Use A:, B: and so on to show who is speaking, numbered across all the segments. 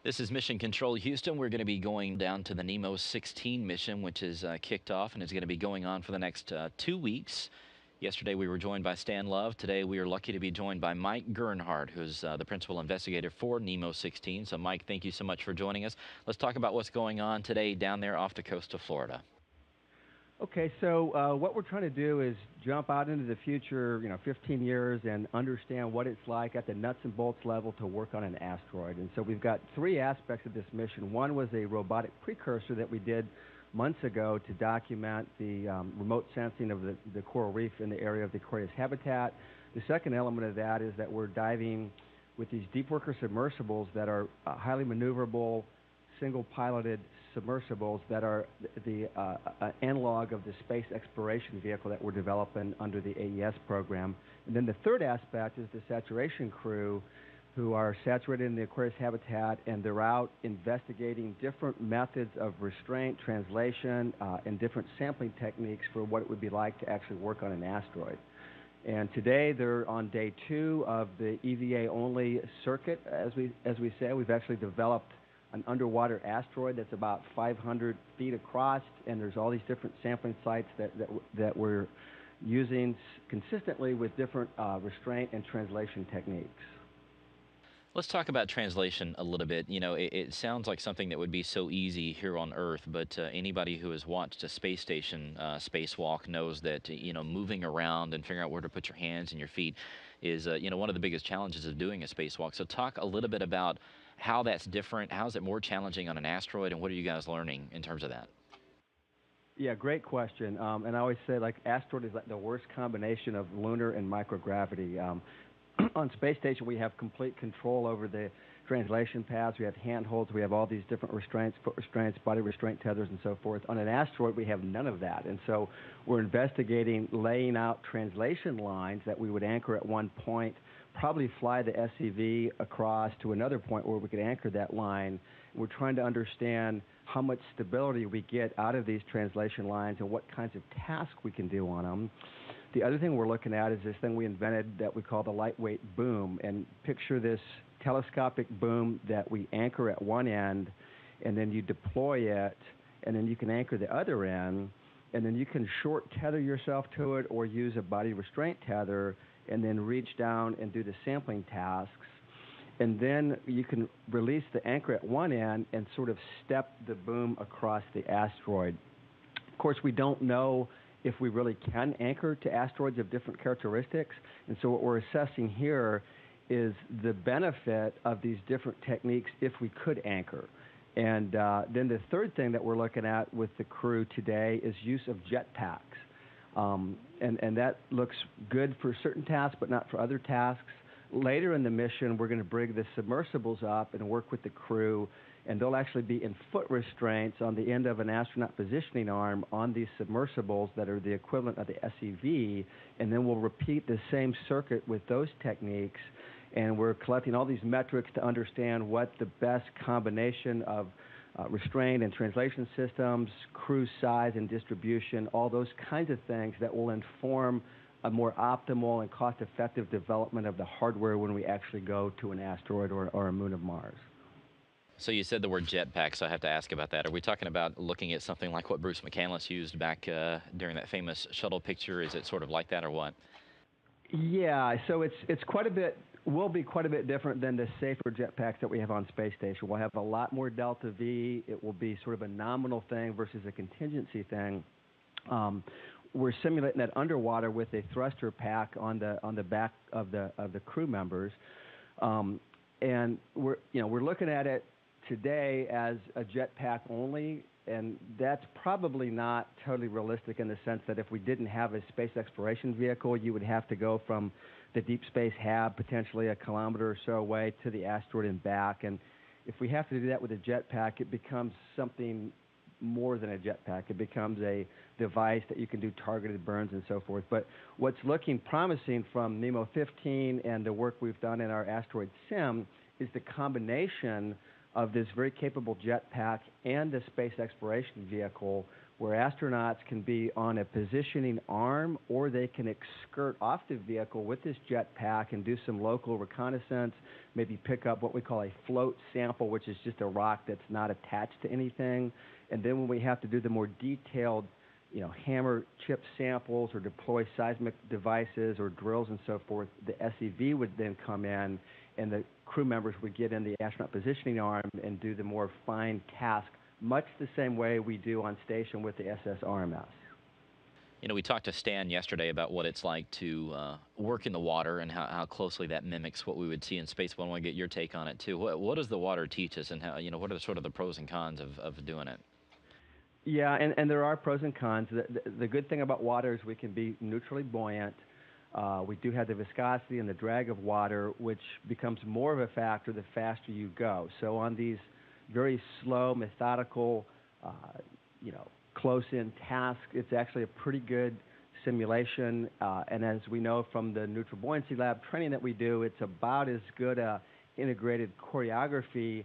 A: This is Mission Control Houston. We're going to be going down to the NEEMO 16 mission, which is kicked off and is going to be going on for the next 2 weeks. Yesterday we were joined by Stan Love. Today we are lucky to be joined by Mike Gernhardt, who's the principal investigator for NEEMO 16. So Mike, thank you so much for joining us. Let's talk about what's going on today down there off the coast of Florida.
B: Okay, so what we're trying to do is jump out into the future, 15 years, and understand what it's like at the nuts and bolts level to work on an asteroid. And so we've got three aspects of this mission. One was a robotic precursor that we did months ago to document the remote sensing of the coral reef in the area of the Aquarius habitat. The second element of that is that we're diving with these deep worker submersibles that are highly maneuverable, single-piloted submersibles that are the analog of the space exploration vehicle that we're developing under the AES program. And then the third aspect is the saturation crew, who are saturated in the Aquarius habitat, and they're out investigating different methods of restraint, translation, and different sampling techniques for what it would be like to actually work on an asteroid. And today they're on day 2 of the EVA-only circuit. As we say, we've actually developed an underwater asteroid that's about 500 feet across, and there's all these different sampling sites that we're using consistently with different restraint and translation techniques.
A: Let's talk about translation a little bit. You know, it sounds like something that would be so easy here on Earth, but anybody who has watched a space station spacewalk knows that, moving around and figuring out where to put your hands and your feet is, one of the biggest challenges of doing a spacewalk. So talk a little bit about how that's different. How is it more challenging on an asteroid, and what are you guys learning in terms of that?
B: Yeah, great question. And I always say, like, asteroid is like the worst combination of lunar and microgravity. On space station, we have complete control over the translation paths. We have handholds. We have all these different restraints, foot restraints, body restraint tethers, and so forth. On an asteroid, we have none of that. And so we're investigating laying out translation lines that we would anchor at one point, probably fly the SCV across to another point where we could anchor that line. We're trying to understand how much stability we get out of these translation lines and what kinds of tasks we can do on them. The other thing we're looking at is this thing we invented that we call the lightweight boom. And picture this telescopic boom that we anchor at one end, and then you deploy it, and then you can anchor the other end, and then you can short tether yourself to it or use a body restraint tether and then reach down and do the sampling tasks. And then you can release the anchor at one end and sort of step the boom across the asteroid. Of course, we don't know if we really can anchor to asteroids of different characteristics. And so what we're assessing here is the benefit of these different techniques if we could anchor. And then the third thing that we're looking at with the crew today is use of jetpacks. And that looks good for certain tasks, but not for other tasks. Later in the mission, we're going to bring the submersibles up and work with the crew, and they'll actually be in foot restraints on the end of an astronaut positioning arm on these submersibles that are the equivalent of the SEV, and then we'll repeat the same circuit with those techniques, and we're collecting all these metrics to understand what the best combination of restraint and translation systems, crew size and distribution, all those kinds of things that will inform a more optimal and cost-effective development of the hardware when we actually go to an asteroid or a moon of Mars.
A: So you said the word jetpack, so I have to ask about that. Are we talking about looking at something like what Bruce McCandless used back during that famous shuttle picture? Is it sort of like that or what?
B: Yeah, so it's quite a bit, will be quite a bit different than the safer jetpacks that we have on space station. We'll have a lot more delta V. It will be sort of a nominal thing versus a contingency thing. We're simulating that underwater with a thruster pack on the back of the crew members, and we're looking at it today as a jetpack only, and that's probably not totally realistic in the sense that if we didn't have a space exploration vehicle, you would have to go from the deep space hab, potentially a kilometer or so away, to the asteroid and back. And if we have to do that with a jetpack, it becomes something more than a jetpack. It becomes a device that you can do targeted burns and so forth. But what's looking promising from NEEMO 15 and the work we've done in our asteroid sim is the combination of this very capable jetpack and the space exploration vehicle where astronauts can be on a positioning arm or they can skirt off the vehicle with this jetpack and do some local reconnaissance, maybe pick up what we call a float sample, which is just a rock that's not attached to anything. And then when we have to do the more detailed, hammer chip samples or deploy seismic devices or drills and so forth, the SEV would then come in and the crew members would get in the astronaut positioning arm and do the more fine task, much the same way we do on station with the SS RMS.
A: We talked to Stan yesterday about what it's like to work in the water and how closely that mimics what we would see in space. But I want to get your take on it too. What does the water teach us, and how what are sort of the pros and cons of doing it?
B: Yeah, and there are pros and cons. The good thing about water is we can be neutrally buoyant. We do have the viscosity and the drag of water, which becomes more of a factor the faster you go. So on these very slow, methodical, close-in tasks, it's actually a pretty good simulation. And as we know from the neutral buoyancy lab training that we do, it's about as good a integrated choreography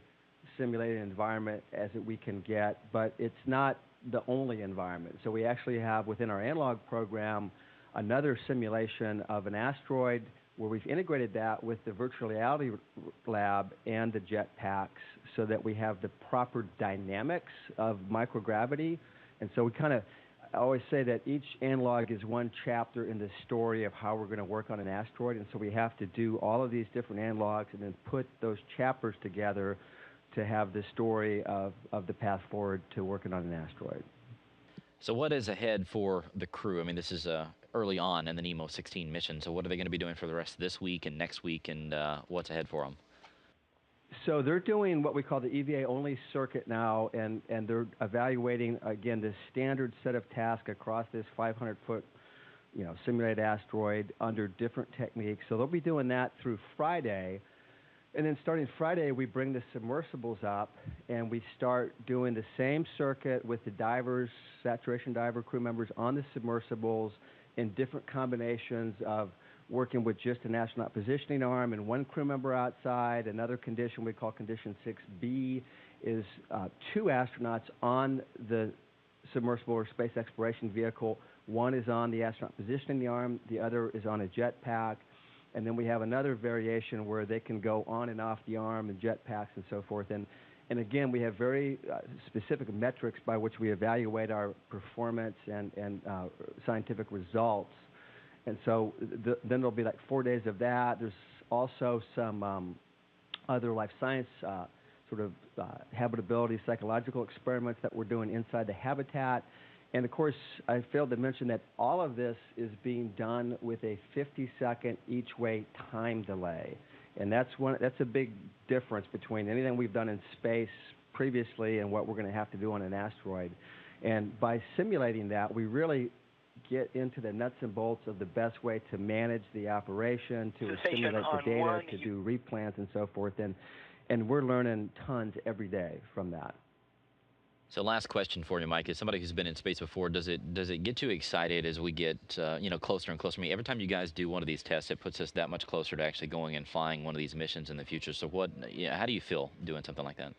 B: simulated environment as we can get, but it's not the only environment. So we actually have within our analog program another simulation of an asteroid where we've integrated that with the virtual reality lab and the jet packs so that we have the proper dynamics of microgravity. And so I always say that each analog is one chapter in the story of how we're going to work on an asteroid. And so we have to do all of these different analogs and then put those chapters together to have the story of the path forward to working on an asteroid.
A: So what is ahead for the crew? I mean, this is early on in the NEEMO 16 mission. So what are they going to be doing for the rest of this week and next week, and what's ahead for them?
B: So they're doing what we call the EVA-only circuit now, and they're evaluating, again, this standard set of tasks across this 500-foot, simulated asteroid under different techniques. So they'll be doing that through Friday. And then starting Friday, we bring the submersibles up, and we start doing the same circuit with the divers, saturation diver crew members on the submersibles in different combinations of working with just an astronaut positioning arm and one crew member outside. Another condition we call condition 6B is two astronauts on the submersible or space exploration vehicle. One is on the astronaut positioning arm, the other is on a jetpack. And then we have another variation where they can go on and off the arm and jetpacks and so forth. And again, we have very specific metrics by which we evaluate our performance and scientific results. And so then there'll be like 4 days of that. There's also some other life science habitability psychological experiments that we're doing inside the habitat. And of course, I failed to mention that all of this is being done with a 50-second each way time delay. And that's a big difference between anything we've done in space previously and what we're going to have to do on an asteroid. And by simulating that, we really get into the nuts and bolts of the best way to manage the operation, to assimilate the data, to do replans and so forth. And we're learning tons every day from that.
A: So last question for you, Mike, as somebody who's been in space before, does it get you excited as we get closer and closer? I mean, every time you guys do one of these tests, it puts us that much closer to actually going and flying one of these missions in the future. So how do you feel doing something like that?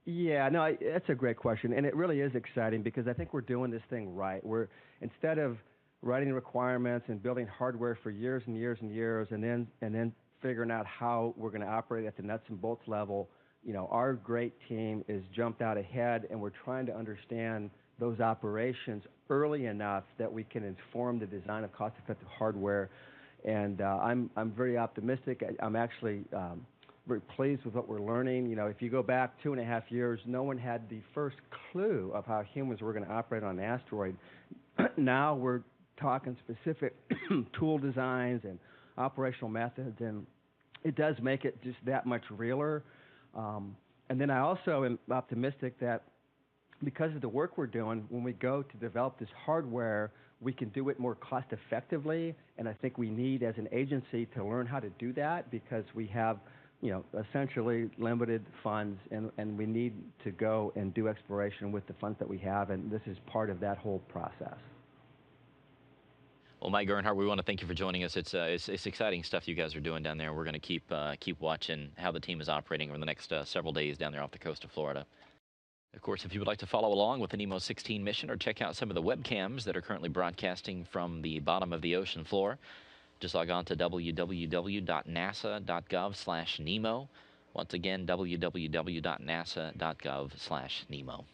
B: Yeah, no, that's a great question, and it really is exciting because I think we're doing this thing right. We're, instead of writing requirements and building hardware for years and years and years, and then figuring out how we're going to operate at the nuts and bolts level, our great team is jumped out ahead, and we're trying to understand those operations early enough that we can inform the design of cost-effective hardware. And I'm very optimistic. I'm actually very pleased with what we're learning. If you go back 2.5 years, no one had the first clue of how humans were going to operate on an asteroid. Now we're talking specific tool designs and operational methods, and it does make it just that much realer. And then I also am optimistic that because of the work we're doing, when we go to develop this hardware, we can do it more cost effectively. And I think we need, as an agency, to learn how to do that because we have, essentially limited funds, and we need to go and do exploration with the funds that we have. And this is part of that whole process.
A: Well, Mike Gernhardt, we want to thank you for joining us. It's exciting stuff you guys are doing down there. We're going to keep watching how the team is operating over the next several days down there off the coast of Florida. Of course, if you would like to follow along with the NEEMO 16 mission or check out some of the webcams that are currently broadcasting from the bottom of the ocean floor, just log on to www.nasa.gov/NEEMO. Once again, www.nasa.gov/NEEMO.